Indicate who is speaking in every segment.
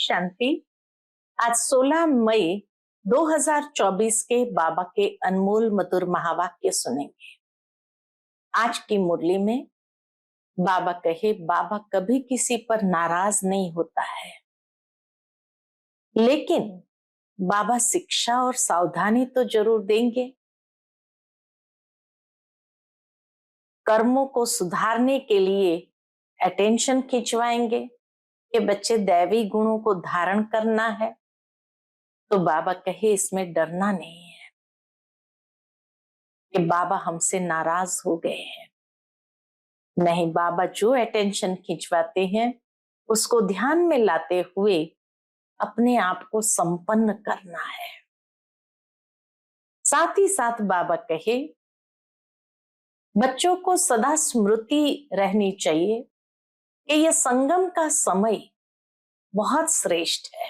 Speaker 1: शांति। आज 16 मई 2024 के बाबा के अनमोल मधुर महावाक्य सुनेंगे। आज की मुरली में बाबा कहे, बाबा कभी किसी पर नाराज नहीं होता है, लेकिन बाबा शिक्षा और सावधानी तो जरूर देंगे। कर्मों को सुधारने के लिए अटेंशन खिंचवाएंगे कि बच्चे दैवी गुणों को धारण करना है। तो बाबा कहे इसमें डरना नहीं है कि बाबा हमसे नाराज हो गए हैं। नहीं, बाबा जो अटेंशन खिंचवाते हैं उसको ध्यान में लाते हुए अपने आप को संपन्न करना है। साथ ही साथ बाबा कहे बच्चों को सदा स्मृति रहनी चाहिए कि यह संगम का समय बहुत श्रेष्ठ है।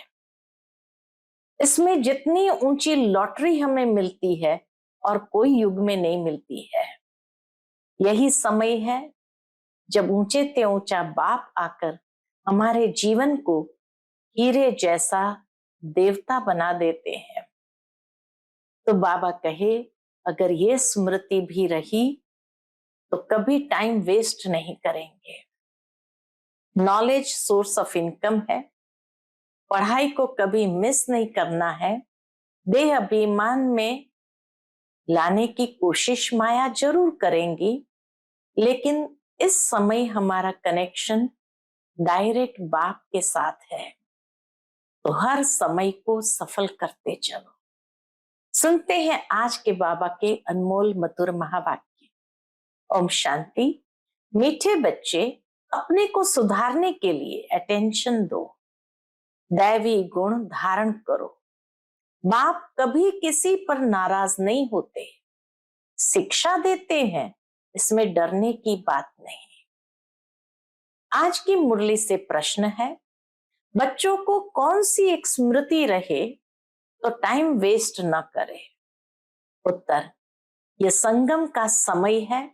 Speaker 1: इसमें जितनी ऊंची लॉटरी हमें मिलती है और कोई युग में नहीं मिलती है। यही समय है जब ऊंचे ते ऊंचा बाप आकर हमारे जीवन को हीरे जैसा देवता बना देते हैं। तो बाबा कहे अगर ये स्मृति भी रही तो कभी टाइम वेस्ट नहीं करेंगे। नॉलेज सोर्स ऑफ इनकम है, पढ़ाई को कभी मिस नहीं करना है। देह अभिमान में लाने की कोशिश माया जरूर करेंगी, लेकिन इस समय हमारा कनेक्शन डायरेक्ट बाप के साथ है, तो हर समय को सफल करते चलो। सुनते हैं आज के बाबा के अनमोल मधुर महावाक्य। ओम शांति। मीठे बच्चे, अपने को सुधारने के लिए अटेंशन दो, दैवी गुण धारण करो। बाप कभी किसी पर नाराज नहीं होते, शिक्षा देते हैं, इसमें डरने की बात नहीं। आज की मुरली से प्रश्न है, बच्चों को कौन सी एक स्मृति रहे तो टाइम वेस्ट न करे। उत्तर, यह संगम का समय है,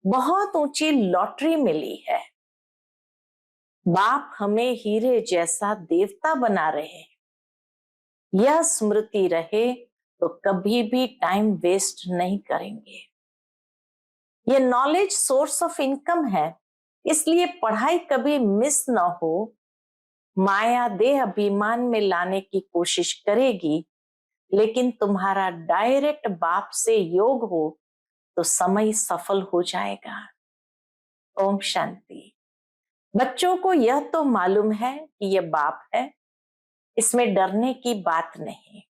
Speaker 1: बहुत ऊंची लॉटरी मिली है। बाप हमें हीरे जैसा देवता बना रहे हैं। यह स्मृति रहे तो कभी भी टाइम वेस्ट नहीं करेंगे। यह नॉलेज सोर्स ऑफ इनकम है, इसलिए पढ़ाई कभी मिस न हो। माया देह अभिमान में लाने की कोशिश करेगी, लेकिन तुम्हारा डायरेक्ट बाप से योग हो तो समय सफल हो जाएगा। ओम शांति। बच्चों को यह तो मालूम है कि यह बाप है, इसमें डरने की बात नहीं।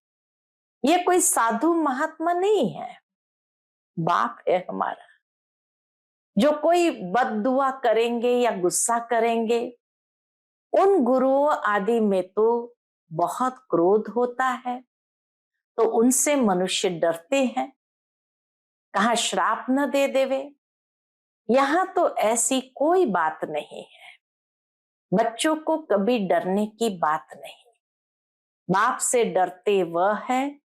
Speaker 1: यह कोई साधु महात्मा नहीं है, बाप है हमारा। जो कोई बद्दुआ करेंगे या गुस्सा करेंगे, उन गुरुओं आदि में तो बहुत क्रोध होता है, तो उनसे मनुष्य डरते हैं, कहाँ श्राप न दे देवे। यहां तो ऐसी कोई बात नहीं है। बच्चों को कभी डरने की बात नहीं। बाप से डरते वह है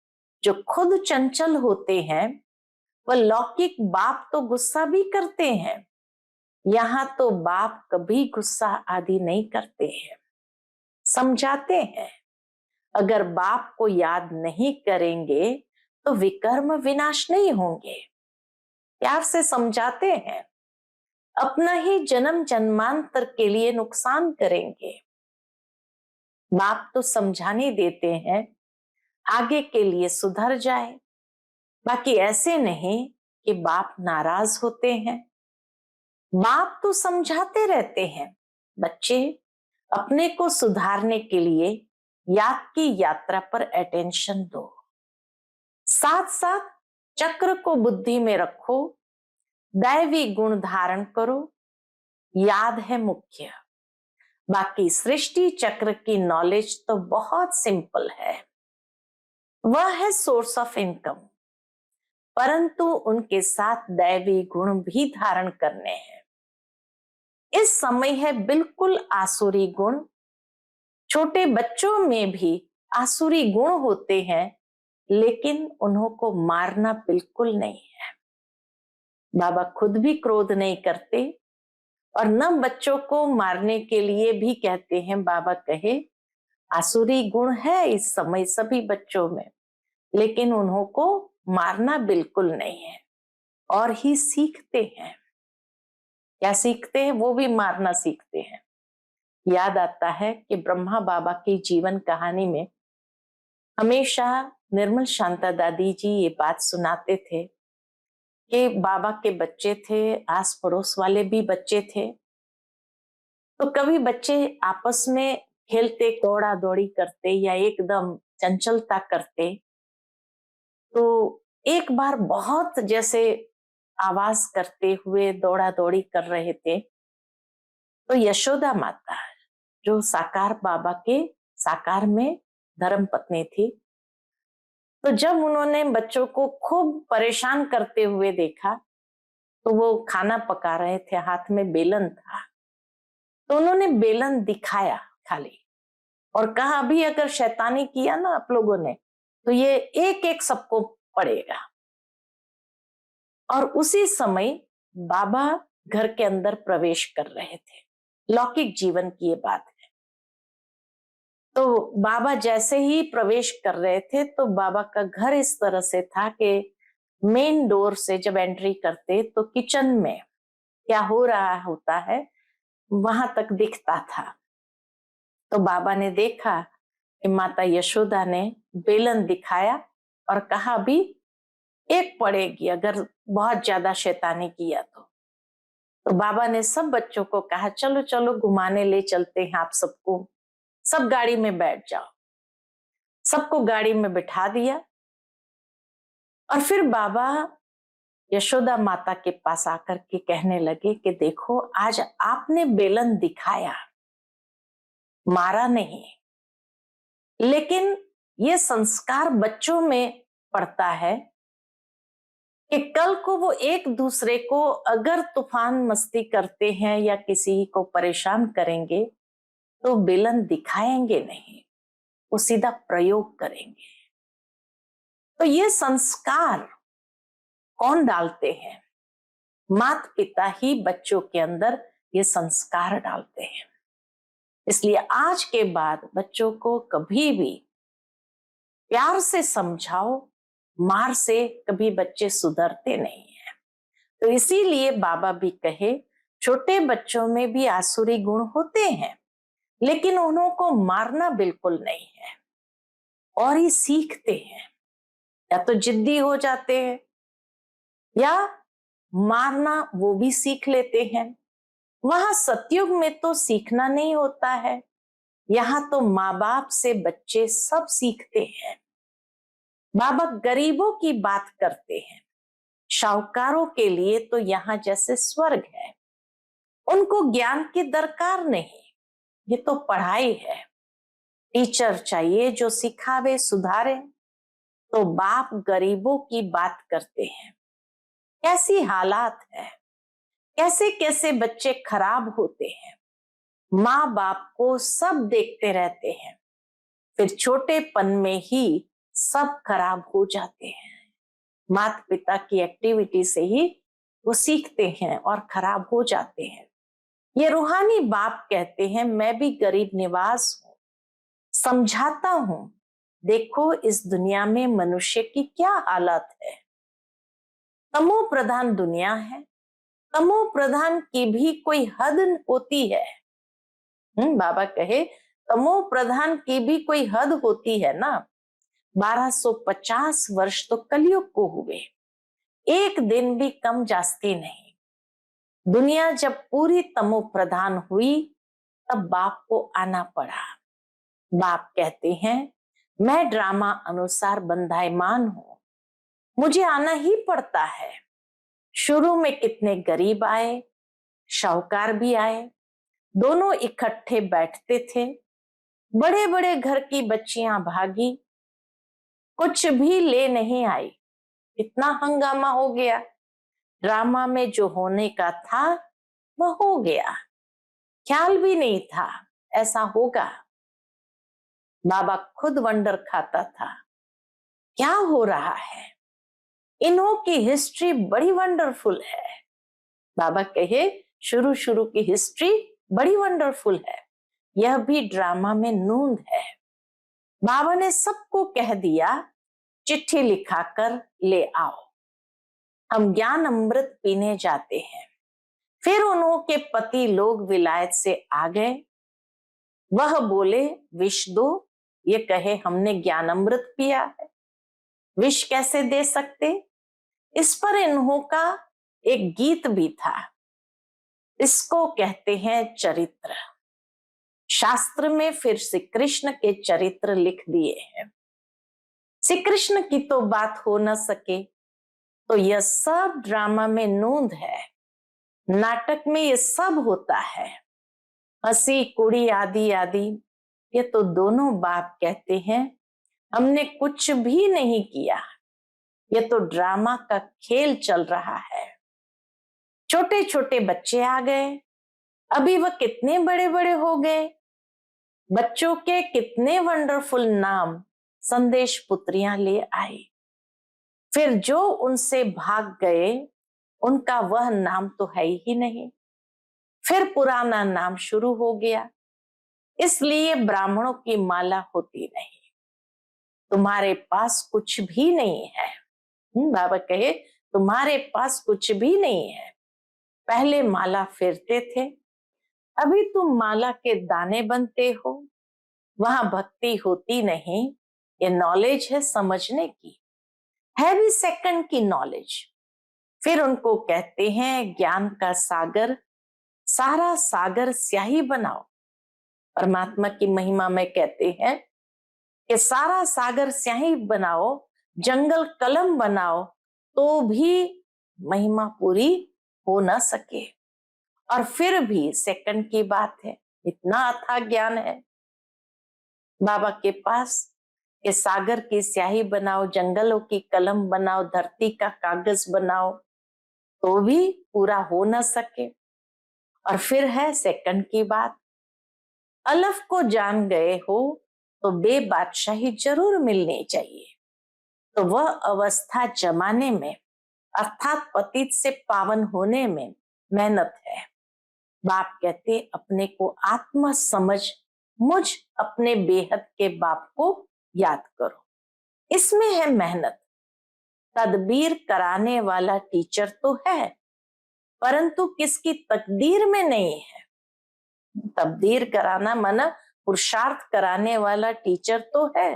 Speaker 1: जो खुद चंचल होते हैं। वह लौकिक बाप तो गुस्सा भी करते हैं, यहां तो बाप कभी गुस्सा आदि नहीं करते हैं, समझाते हैं। अगर बाप को याद नहीं करेंगे तो विकर्म विनाश नहीं होंगे। प्यार से समझाते हैं, अपना ही जन्म जन्मांतर के लिए नुकसान करेंगे। बाप तो समझाने देते हैं आगे के लिए सुधर जाए, बाकी ऐसे नहीं कि बाप नाराज होते हैं। बाप तो समझाते रहते हैं, बच्चे अपने को सुधारने के लिए याद की यात्रा पर अटेंशन दो। साथ साथ चक्र को बुद्धि में रखो, दैवी गुण धारण करो, याद है मुख्य। बाकी सृष्टि चक्र की नॉलेज तो बहुत सिंपल है, वह है सोर्स ऑफ इनकम, परंतु उनके साथ दैवी गुण भी धारण करने हैं। इस समय है बिल्कुल आसुरी गुण। छोटे बच्चों में भी आसुरी गुण होते हैं, लेकिन उन्हों को मारना बिल्कुल नहीं है। बाबा खुद भी क्रोध नहीं करते और न बच्चों को मारने के लिए भी कहते हैं। बाबा कहे आसुरी गुण है इस समय सभी बच्चों में, लेकिन उन्हों को मारना बिल्कुल नहीं है और ही सीखते हैं। क्या सीखते हैं? वो भी मारना सीखते हैं। याद आता है कि ब्रह्मा बाबा की जीवन कहानी में हमेशा निर्मल शांता दादी जी ये बात सुनाते थे कि बाबा के बच्चे थे, आस पड़ोस वाले भी बच्चे थे, तो कभी बच्चे आपस में खेलते, दौड़ा दौड़ी करते या एकदम चंचलता करते, तो एक बार बहुत जैसे आवाज करते हुए दौड़ा दौड़ी कर रहे थे, तो यशोदा माता जो साकार बाबा के साकार में धर्म पत्नी थी, तो जब उन्होंने बच्चों को खूब परेशान करते हुए देखा, तो वो खाना पका रहे थे, हाथ में बेलन था, तो उन्होंने बेलन दिखाया खाली और कहा अभी अगर शैतानी किया ना आप लोगों ने तो ये एक एक सबको पड़ेगा। और उसी समय बाबा घर के अंदर प्रवेश कर रहे थे। लौकिक जीवन की ये बात है। तो बाबा जैसे ही प्रवेश कर रहे थे तो बाबा का घर इस तरह से था कि मेन डोर से जब एंट्री करते तो किचन में क्या हो रहा होता है वहां तक दिखता था। तो बाबा ने देखा कि माता यशोदा ने बेलन दिखाया और कहा अभी एक पड़ेगी अगर बहुत ज्यादा शैतानी किया तो बाबा ने सब बच्चों को कहा चलो चलो घुमाने ले चलते हैं आप सबको, सब गाड़ी में बैठ जाओ। सबको गाड़ी में बिठा दिया और फिर बाबा यशोदा माता के पास आकर के कहने लगे कि देखो आज आपने बेलन दिखाया, मारा नहीं, लेकिन ये संस्कार बच्चों में पड़ता है कि कल को वो एक दूसरे को अगर तूफान मस्ती करते हैं या किसी को परेशान करेंगे तो बेलन दिखाएंगे नहीं, वो सीधा प्रयोग करेंगे। तो ये संस्कार कौन डालते हैं? माता पिता ही बच्चों के अंदर ये संस्कार डालते हैं। इसलिए आज के बाद बच्चों को कभी भी प्यार से समझाओ, मार से कभी बच्चे सुधरते नहीं हैं। तो इसीलिए बाबा भी कहे छोटे बच्चों में भी आसुरी गुण होते हैं, लेकिन उन्हों को मारना बिल्कुल नहीं है और ही सीखते हैं। या तो जिद्दी हो जाते हैं या मारना वो भी सीख लेते हैं। वहां सतयुग में तो सीखना नहीं होता है, यहाँ तो माँ बाप से बच्चे सब सीखते हैं। बाबा गरीबों की बात करते हैं, शाहूकारों के लिए तो यहाँ जैसे स्वर्ग है, उनको ज्ञान की दरकार नहीं, ये तो पढ़ाई है। टीचर चाहिए जो सिखावे सुधारे। तो बाप गरीबों की बात करते हैं, कैसी हालात है, कैसे कैसे बच्चे खराब होते हैं, माँ बाप को सब देखते रहते हैं, फिर छोटेपन में ही सब खराब हो जाते हैं। माता पिता की एक्टिविटी से ही वो सीखते हैं और खराब हो जाते हैं। ये रूहानी बाप कहते हैं मैं भी गरीब निवास हूं, समझाता हूं, देखो इस दुनिया में मनुष्य की क्या हालत है। तमो प्रधान दुनिया है, तमो प्रधान की भी कोई हद होती है। बाबा कहे तमो प्रधान की भी कोई हद होती है ना। 1250 वर्ष तो कलयुग को हुए, एक दिन भी कम जास्ती नहीं। दुनिया जब पूरी तमो प्रधान हुई तब बाप को आना पड़ा। बाप कहते हैं मैं ड्रामा अनुसार बंधाईमान हूं, मुझे आना ही पड़ता है। शुरू में कितने गरीब आए, शाहूकार भी आए, दोनों इकट्ठे बैठते थे। बड़े बड़े घर की बच्चियां भागी, कुछ भी ले नहीं आई, इतना हंगामा हो गया। ड्रामा में जो होने का था वह हो गया, ख्याल भी नहीं था ऐसा होगा। बाबा खुद वंडर खाता था क्या हो रहा है, इन्हों की हिस्ट्री बड़ी वंडरफुल है। बाबा कहे शुरू शुरू की हिस्ट्री बड़ी वंडरफुल है, यह भी ड्रामा में नूंद है। बाबा ने सबको कह दिया, चिट्ठी लिखाकर ले आओ, हम ज्ञान अमृत पीने जाते हैं। फिर उनके पति लोग विलायत से आ गए। वह बोले, विष दो। ये कहे, हमने ज्ञान अमृत पिया है, विष कैसे दे सकते। इस पर इन्हों का एक गीत भी था, इसको कहते हैं चरित्र। शास्त्र में फिर श्री कृष्ण के चरित्र लिख दिए हैं। श्री कृष्ण की तो बात हो न सके तो यह सब ड्रामा में नोंद है, नाटक में ये सब होता है। हंसी कुड़ी आदि आदि ये तो दोनों बाप कहते हैं, हमने कुछ भी नहीं किया, ये तो ड्रामा का खेल चल रहा है। छोटे छोटे बच्चे आ गए, अभी वह कितने बड़े बड़े हो गए। बच्चों के कितने वंडरफुल नाम संदेश पुत्रियां ले आई। फिर जो उनसे भाग गए उनका वह नाम तो है ही नहीं, फिर पुराना नाम शुरू हो गया। इसलिए ब्राह्मणों की माला होती नहीं। तुम्हारे पास कुछ भी नहीं है। बाबा कहे, तुम्हारे पास कुछ भी नहीं है। पहले माला फेरते थे, अभी तुम माला के दाने बनते हो। वहां भक्ति होती नहीं, ये नॉलेज है समझने की, है भी सेकंड की नॉलेज। फिर उनको कहते हैं ज्ञान का सागर, सारा सागर स्याही बनाओ। परमात्मा की महिमा में कहते हैं कि सारा सागर स्याही बनाओ, जंगल कलम बनाओ, तो भी महिमा पूरी हो ना सके। और फिर भी सेकंड की बात है, इतना अथाह ज्ञान है बाबा के पास कि सागर की स्याही बनाओ, जंगलों की कलम बनाओ, धरती का कागज बनाओ, तो भी पूरा हो ना सके। और फिर है सेकंड की बात, अलफ को जान गए हो तो बेबादशाही जरूर मिलनी चाहिए। तो वह अवस्था जमाने में अर्थात पतित से पावन होने में मेहनत है। बाप कहते, अपने को आत्मा समझ मुझ अपने बेहद के बाप को याद करो, इसमें है मेहनत। तदबीर कराने वाला टीचर तो है, परंतु किसकी तकदीर में नहीं है। तब्दीर कराना माना पुरुषार्थ कराने वाला टीचर तो है,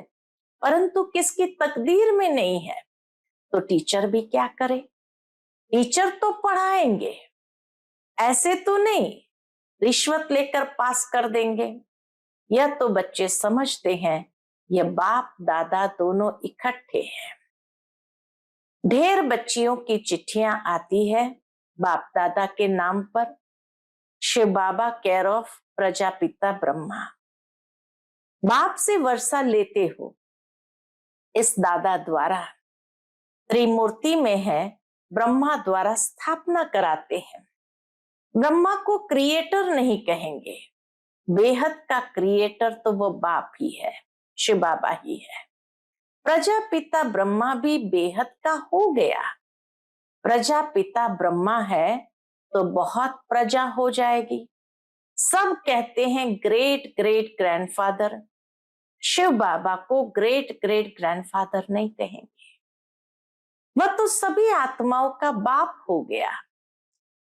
Speaker 1: परंतु किसकी तकदीर में नहीं है। तो टीचर भी क्या करे, टीचर तो पढ़ाएंगे, ऐसे तो नहीं रिश्वत लेकर पास कर देंगे। यह तो बच्चे समझते हैं ये बाप दादा दोनों इकट्ठे हैं। ढेर बच्चियों की चिट्ठियां आती है बाप दादा के नाम पर। शिव बाबा केयर ऑफ प्रजापिता ब्रह्मा, बाप से वर्षा लेते हो इस दादा द्वारा। त्रिमूर्ति में है, ब्रह्मा द्वारा स्थापना कराते हैं। ब्रह्मा को क्रिएटर नहीं कहेंगे, बेहद का क्रिएटर तो वो बाप ही है, शिव बाबा ही है। प्रजापिता ब्रह्मा भी बेहद का हो गया। प्रजापिता ब्रह्मा है तो बहुत प्रजा हो जाएगी। सब कहते हैं ग्रेट ग्रेट ग्रैंडफादर, शिव बाबा को ग्रेट ग्रेट ग्रैंडफादर नहीं कहेंगे। वह तो सभी आत्माओं का बाप हो गया।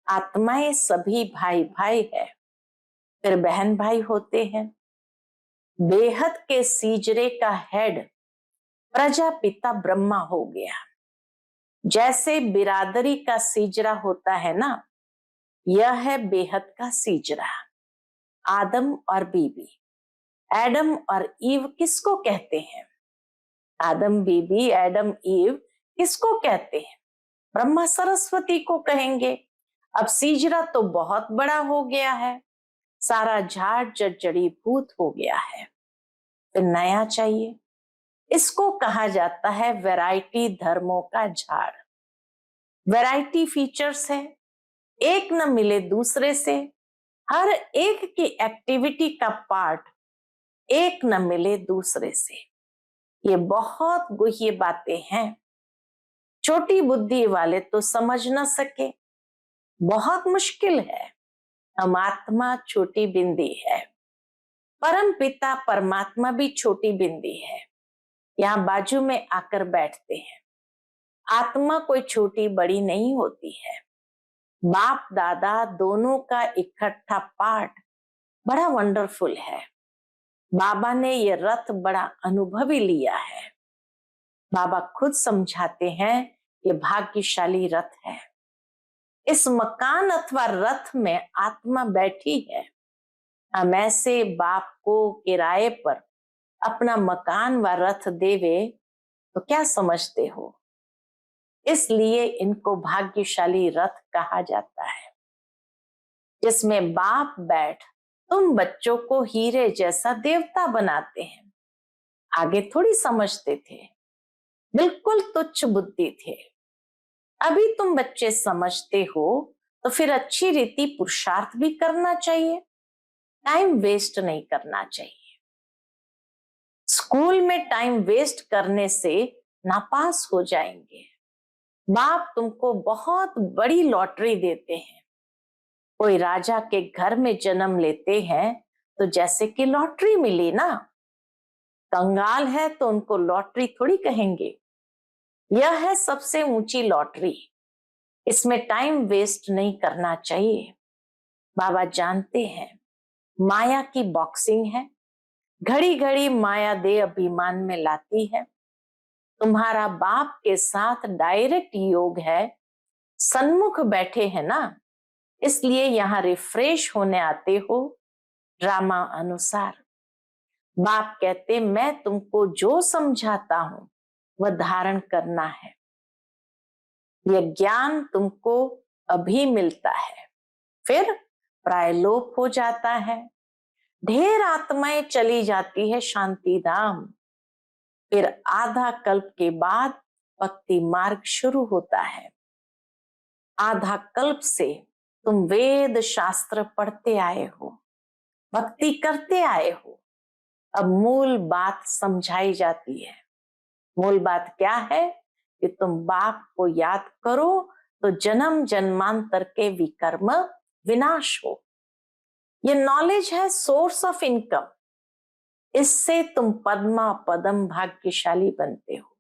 Speaker 1: आत्माएं सभी भाई भाई है, फिर बहन भाई होते हैं। बेहद के सीजरे का हेड प्रजापिता ब्रह्मा हो गया। जैसे बिरादरी का सीजरा होता है ना, यह है बेहद का सीजरा। आदम और बीबी, एडम और ईव किसको कहते हैं? आदम बीबी एडम ईव किसको कहते हैं? ब्रह्मा सरस्वती को कहेंगे। अब सीजरा तो बहुत बड़ा हो गया है, सारा झाड़ जड़ी भूत हो गया है, फिर नया चाहिए। इसको कहा जाता है वैरायटी धर्मों का झाड़। वैरायटी फीचर्स है, एक न मिले दूसरे से, हर एक की एक्टिविटी का पार्ट एक न मिले दूसरे से। ये बहुत गुह्य बातें हैं, छोटी बुद्धि वाले तो समझ न सके, बहुत मुश्किल है। हम आत्मा छोटी बिंदी है, परम पिता परमात्मा भी छोटी बिंदी है, यहाँ बाजू में आकर बैठते हैं। आत्मा कोई छोटी बड़ी नहीं होती है। बाप दादा दोनों का इकट्ठा पाठ बड़ा वंडरफुल है। बाबा ने ये रथ बड़ा अनुभवी लिया है। बाबा खुद समझाते हैं ये भाग्यशाली रथ है। इस मकान अथवा रथ में आत्मा बैठी है। हम ऐसे बाप को किराए पर अपना मकान व रथ देवे तो क्या समझते हो? इसलिए इनको भाग्यशाली रथ कहा जाता है, जिसमें बाप बैठ तुम बच्चों को हीरे जैसा देवता बनाते हैं। आगे थोड़ी समझते थे, बिल्कुल तुच्छ बुद्धि थे। अभी तुम बच्चे समझते हो तो फिर अच्छी रीति पुरुषार्थ भी करना चाहिए, टाइम वेस्ट नहीं करना चाहिए। स्कूल में टाइम वेस्ट करने से नापास हो जाएंगे। बाप तुमको बहुत बड़ी लॉटरी देते हैं। कोई राजा के घर में जन्म लेते हैं तो जैसे कि लॉटरी मिली ना। कंगाल है तो उनको लॉटरी थोड़ी कहेंगे। यह है सबसे ऊंची लॉटरी। इसमें टाइम वेस्ट नहीं करना चाहिए। बाबा जानते हैं माया की बॉक्सिंग है, घड़ी घड़ी माया दे अभिमान में लाती है। तुम्हारा बाप के साथ डायरेक्ट योग है, सन्मुख बैठे हैं ना, इसलिए यहाँ रिफ्रेश होने आते हो ड्रामा अनुसार। बाप कहते मैं तुमको जो समझाता हूं वह धारण करना है। यह ज्ञान तुमको अभी मिलता है, फिर प्रायलोप हो जाता है। ढेर आत्माएं चली जाती है शांति धाम। फिर आधा कल्प के बाद भक्ति मार्ग शुरू होता है। आधा कल्प से तुम वेद शास्त्र पढ़ते आए हो, भक्ति करते आए हो। अब मूल बात समझाई जाती है। मूल बात क्या है कि तुम बाप को याद करो तो जन्म जन्मांतर के विकर्म विनाश हो। ये नॉलेज है सोर्स ऑफ इनकम। इससे तुम पद्मा पदम भाग्यशाली बनते हो।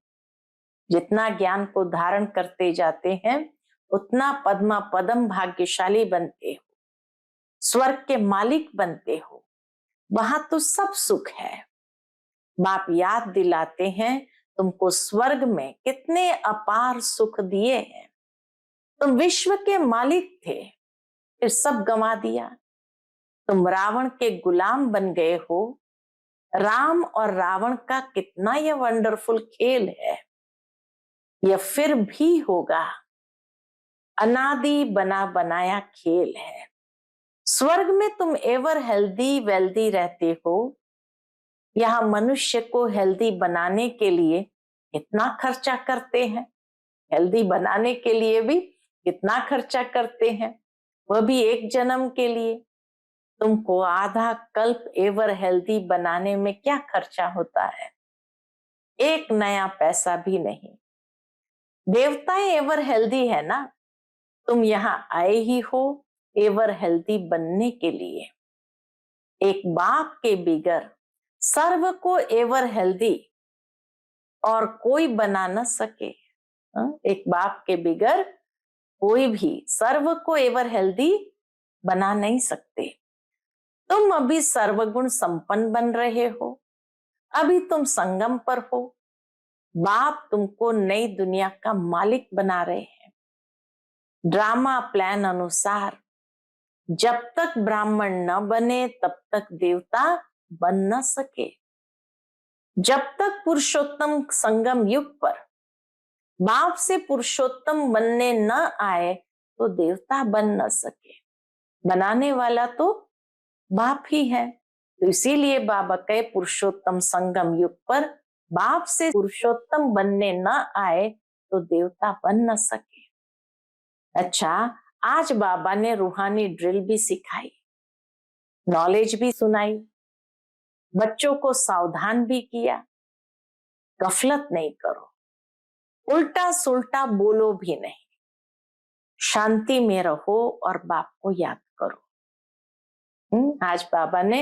Speaker 1: जितना ज्ञान को धारण करते जाते हैं उतना पद्मा पदम भाग्यशाली बनते हो, स्वर्ग के मालिक बनते हो। वहां तो सब सुख है। बाप याद दिलाते हैं तुमको स्वर्ग में कितने अपार सुख दिए हैं। तुम विश्व के मालिक थे, फिर सब गंवा दिया। तुम रावण के गुलाम बन गए हो। राम और रावण का कितना यह वंडरफुल खेल है। यह फिर भी होगा। अनादि बना बनाया खेल है। स्वर्ग में तुम एवर हेल्दी वेल्दी रहते हो। यहाँ मनुष्य को हेल्दी बनाने के लिए कितना खर्चा करते हैं। हेल्दी बनाने के लिए भी कितना खर्चा करते हैं, वह भी एक जन्म के लिए। तुमको आधा कल्प एवर हेल्दी बनाने में क्या खर्चा होता है? एक नया पैसा भी नहीं। देवताएं एवर हेल्दी है ना। तुम यहाँ आए ही हो एवर हेल्दी बनने के लिए। एक बाप के बिगर सर्व को एवर हेल्दी और कोई बना न सके। एक बाप के बिगर कोई भी सर्व को एवर हेल्दी बना नहीं सकते। तुम अभी सर्वगुण संपन्न बन रहे हो। अभी तुम संगम पर हो। बाप तुमको नई दुनिया का मालिक बना रहे हैं। ड्रामा प्लान अनुसार जब तक ब्राह्मण न बने तब तक देवता बन न सके। जब तक पुरुषोत्तम संगम युग पर बाप से पुरुषोत्तम बनने न आए तो देवता बन न सके। बनाने वाला तो बाप ही है। तो इसीलिए बाबा कहे पुरुषोत्तम संगम युग पर बाप से पुरुषोत्तम बनने न आए तो देवता बन न सके। अच्छा, आज बाबा ने रूहानी ड्रिल भी सिखाई, नॉलेज भी सुनाई, बच्चों को सावधान भी किया। गफलत नहीं करो, उल्टा सुल्टा बोलो भी नहीं। शांति में रहो और बाप को याद करो। आज बाबा ने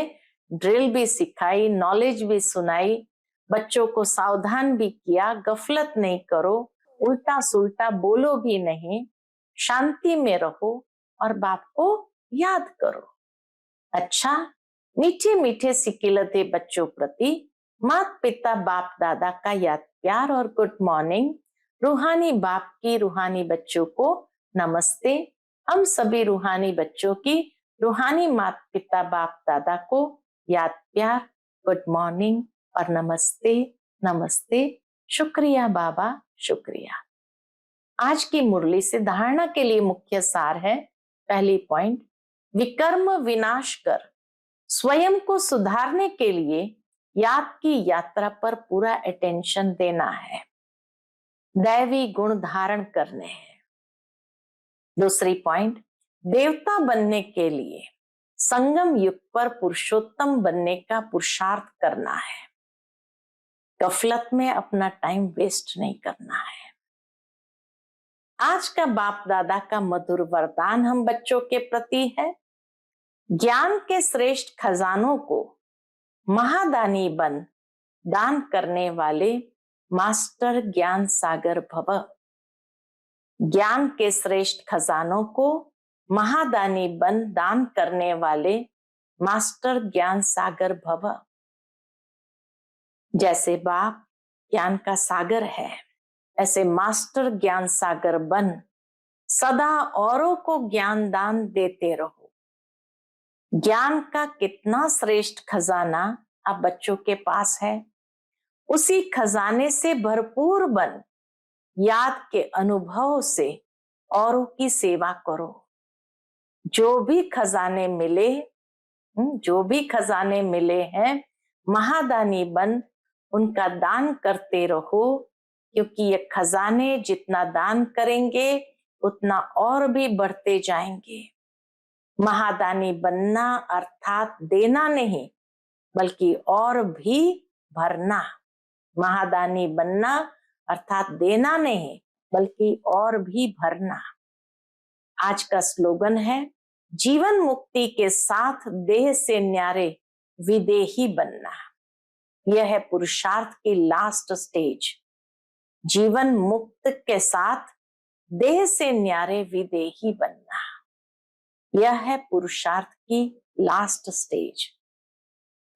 Speaker 1: ड्रिल भी सिखाई, नॉलेज भी सुनाई, बच्चों को सावधान भी किया, गफलत नहीं करो, उल्टा सुल्टा बोलो भी नहीं, शांति में रहो और बाप को याद करो। अच्छा, मीठे मीठे सिकिलते बच्चों प्रति माता पिता बाप दादा का याद प्यार और गुड मॉर्निंग। रूहानी बाप की रूहानी बच्चों को नमस्ते। हम सभी रूहानी बच्चों की रूहानी माता पिता बाप दादा को याद प्यार, गुड मॉर्निंग और नमस्ते नमस्ते। शुक्रिया बाबा, शुक्रिया। आज की मुरली से धारणा के लिए मुख्य सार है, पहली पॉइंट, विकर्म विनाश कर स्वयं को सुधारने के लिए याद की यात्रा पर पूरा अटेंशन देना है, दैवी गुण धारण करने हैं। दूसरी पॉइंट, देवता बनने के लिए संगम युग पर पुरुषोत्तम बनने का पुरुषार्थ करना है, गफलत में अपना टाइम वेस्ट नहीं करना है। आज का बाप दादा का मधुर वरदान हम बच्चों के प्रति है, ज्ञान के श्रेष्ठ खजानों को महादानी बन दान करने वाले मास्टर ज्ञान सागर भव। ज्ञान के श्रेष्ठ खजानों को महादानी बन दान करने वाले मास्टर ज्ञान सागर भव। जैसे बाप ज्ञान का सागर है, ऐसे मास्टर ज्ञान सागर बन सदा औरों को ज्ञान दान देते रहो। ज्ञान का कितना श्रेष्ठ खजाना आप बच्चों के पास है, उसी खजाने से भरपूर बन याद के अनुभव से औरों की सेवा करो। जो भी खजाने मिले हैं, महादानी बन उनका दान करते रहो, क्योंकि ये खजाने जितना दान करेंगे उतना और भी बढ़ते जाएंगे। महादानी बनना अर्थात देना नहीं, बल्कि और भी भरना। महादानी बनना अर्थात देना नहीं, बल्कि और भी भरना। आज का स्लोगन है, जीवन मुक्ति के साथ देह से न्यारे विदेही बनना। यह है पुरुषार्थ की लास्ट स्टेज। जीवन मुक्त के साथ देह से न्यारे विदेही बनना, यह है पुरुषार्थ की लास्ट स्टेज।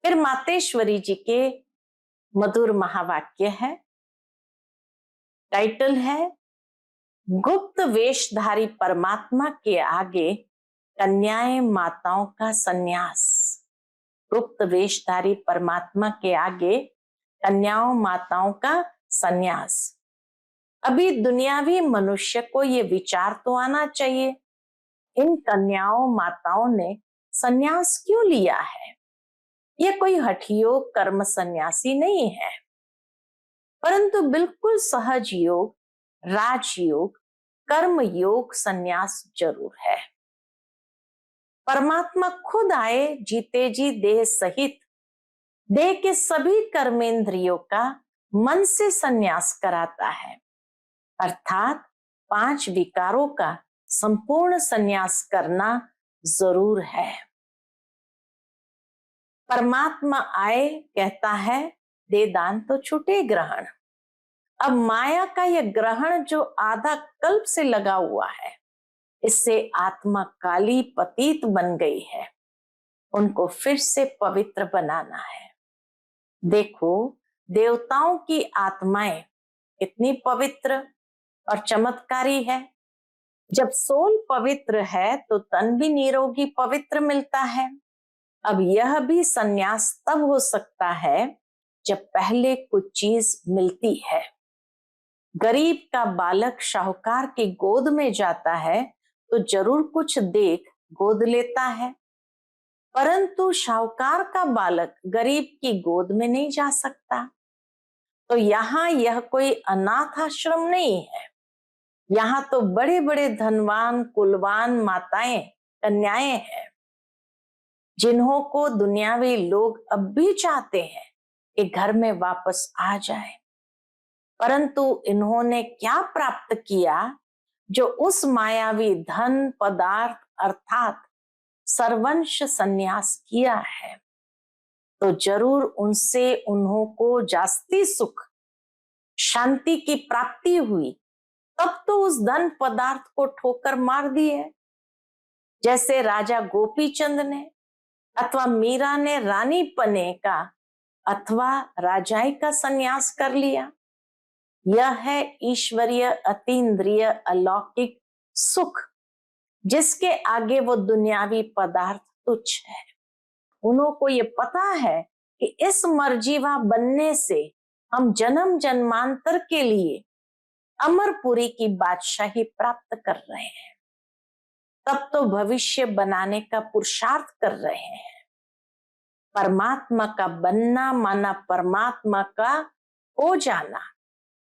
Speaker 1: फिर मातेश्वरी जी के मधुर महावाक्य है, टाइटल है, गुप्त वेशधारी परमात्मा के आगे कन्याएं माताओं का संन्यास। गुप्त वेशधारी परमात्मा के आगे कन्याओं माताओं का संन्यास। अभी दुनियावी मनुष्य को ये विचार तो आना चाहिए, इन कन्याओं माताओं ने संन्यास क्यों लिया है। ये कोई हठयोग कर्म सन्यासी नहीं है, परंतु बिल्कुल सहज योग, राजयोग, कर्म योग संन्यास जरूर है। परमात्मा खुद आए जीते जी देह सहित देह के सभी कर्मेंद्रियों का मन से संन्यास कराता है, अर्थात 5 विकारों का संपूर्ण संन्यास करना जरूर है। परमात्मा आए कहता है, दे दान तो छूटे ग्रहण। अब माया का यह ग्रहण जो आधा कल्प से लगा हुआ है, इससे आत्मा काली पतित बन गई है, उनको फिर से पवित्र बनाना है। देखो, देवताओं की आत्माएं इतनी पवित्र और चमत्कारी है। जब सोल पवित्र है तो तन भी निरोगी पवित्र मिलता है। अब यह भी संन्यास तब हो सकता है जब पहले कुछ चीज मिलती है। गरीब का बालक शाहूकार की गोद में जाता है तो जरूर कुछ देख गोद लेता है, परंतु शाहूकार का बालक गरीब की गोद में नहीं जा सकता। तो यहाँ यह कोई अनाथ आश्रम नहीं है, यहाँ तो बड़े बड़े धनवान कुलवान माताएं कन्याएं हैं, जिन्हों को दुनियावी लोग अब भी चाहते हैं कि घर में वापस आ जाए, परंतु इन्होंने क्या प्राप्त किया जो उस मायावी धन पदार्थ अर्थात सर्वंश संन्यास किया है। तो जरूर उनसे उन्हों को जास्ती सुख शांति की प्राप्ति हुई। तब तो उस धन पदार्थ को ठोकर मार दी है, जैसे राजा गोपीचंद ने अथवा मीरा ने रानी पने का अथवा राजाई का संन्यास कर लिया। यह है ईश्वरीय अतीन्द्रिय अलौकिक सुख, जिसके आगे वो दुनियावी पदार्थ तुच्छ है। उनको ये पता है कि इस मर्जीवा बनने से हम जन्म जन्मांतर के लिए अमरपुरी की बादशाही प्राप्त कर रहे हैं। तब तो भविष्य बनाने का पुरुषार्थ कर रहे हैं। परमात्मा का बनना माना परमात्मा का हो जाना,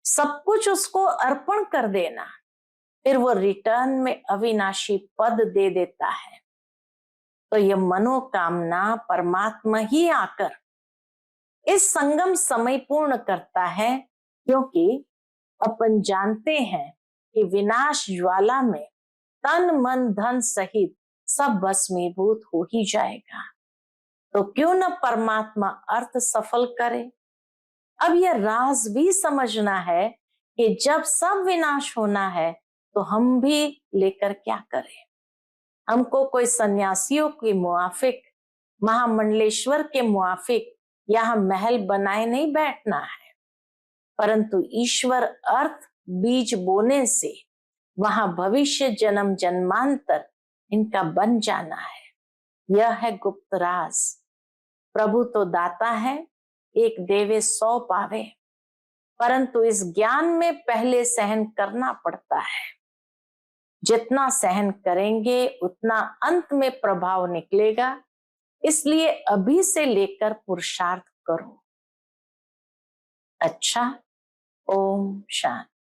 Speaker 1: सब कुछ उसको अर्पण कर देना, फिर वो रिटर्न में अविनाशी पद दे देता है। तो ये मनोकामना परमात्मा ही आकर इस संगम समय पूर्ण करता है, क्योंकि अपन जानते हैं कि विनाश ज्वाला में तन मन धन सहित सब भस्मीभूत हो ही जाएगा। तो क्यों न परमात्मा अर्थ सफल करे। अब यह राज भी समझना है कि जब सब विनाश होना है तो हम भी लेकर क्या करें। हमको कोई सन्यासियों के मुआफिक, महामंडलेश्वर के मुआफिक यहाँ महल बनाए नहीं बैठना है, परंतु ईश्वर अर्थ बीज बोने से वहां भविष्य जन्म जन्मांतर इनका बन जाना है। यह है गुप्त राज। प्रभु तो दाता है, एक देवे 100 पावे, परंतु इस ज्ञान में पहले सहन करना पड़ता है। जितना सहन करेंगे उतना अंत में प्रभाव निकलेगा। इसलिए अभी से लेकर पुरुषार्थ करो। अच्छा, ओम शांति।